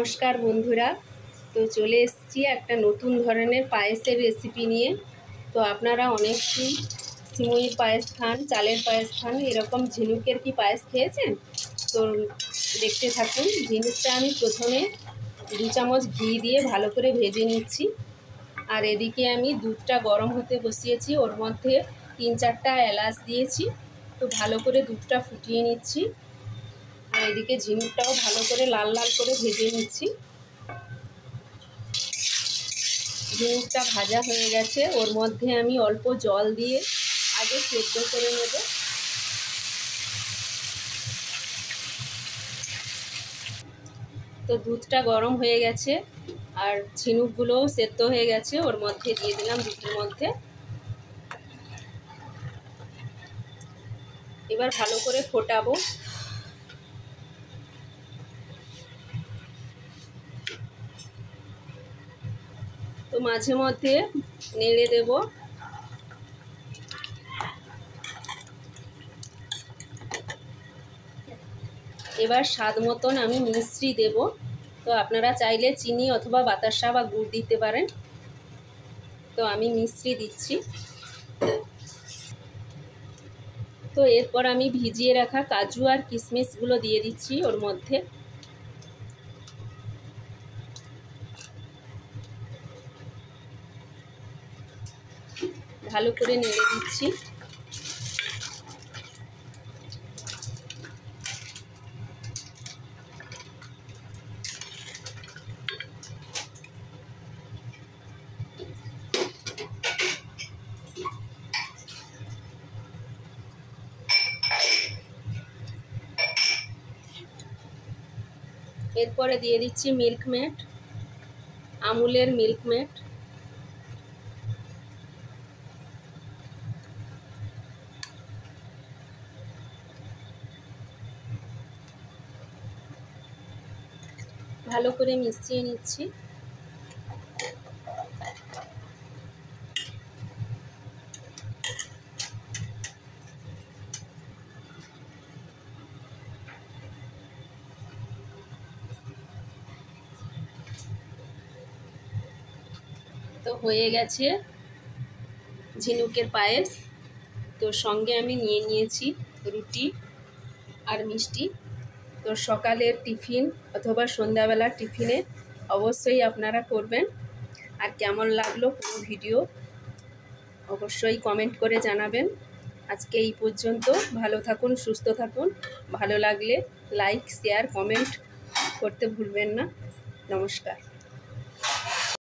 নমস্কার বন্ধুরা, তো চলে এসেছি একটা নতুন ধরনের পায়েসের রেসিপি নিয়ে। তো আপনারা অনেকেই সিমুইর পায়েস খান, চালের পায়েস খান, এরকম ঝিনুকের কি পায়েস খেয়েছেন? তো দেখতে থাকুন। ঝিনুকটা আমি প্রথমে 2 চামচ ঘি দিয়ে ভালো করে ভেজে নিচ্ছি। আর এদিকে আমি দুধটা গরম হতে বসিয়েছি, ওর মধ্যে 3-4টা এলাচ দিয়েছি। তো ভালো করে দুধটা ফুটিয়ে নিচ্ছি। আর এদিকে ঝিনুকটাও ভালো করে লাল লাল করে ভেজে নিচ্ছি। ঝিনুকটা ভাজা হয়ে গেছে, ওর মধ্যে আমি অল্প জল দিয়ে আগে সেদ্ধ করে নেব। তো দুধটা গরম হয়ে গেছে আর ঝিনুকগুলোও সেদ্ধ হয়ে গেছে, ওর মধ্যে দিয়ে দিলাম দুধের মধ্যে। এবার ভালো করে ফোটাবো। তো মাঝে মধ্যে নেড়ে দেব। এবার স্বাদ মতন আমি মিশ্রি দেব। তো আপনারা চাইলে চিনি অথবা বাতাসা বা গুড় দিতে পারেন। তো আমি মিশ্রি দিচ্ছি। তো এরপর আমি ভিজিয়ে রাখা কাজু আর কিশমিশগুলো দিয়ে দিচ্ছি ওর মধ্যে। ভালো করে নেড়ে দিচ্ছি। এরপরে দিয়ে দিচ্ছি মিল্কমেড, আমুলের মিল্কমেড। ভালো করে মিশিয়ে নিচ্ছি। তো হয়ে গেছে ঝিনুকের পায়েস। তো সঙ্গে আমি নিয়ে নিয়েছি রুটি আর মিষ্টি। তো সকালের টিফিন অথবা সন্ধ্যাবেলার টিফিনে অবশ্যই আপনারা করবেন। আর কেমন লাগলো পুরো ভিডিও অবশ্যই কমেন্ট করে জানাবেন। আজকে এই পর্যন্ত। ভালো থাকুন, সুস্থ থাকুন। ভালো লাগলে লাইক, শেয়ার, কমেন্ট করতে ভুলবেন না। নমস্কার।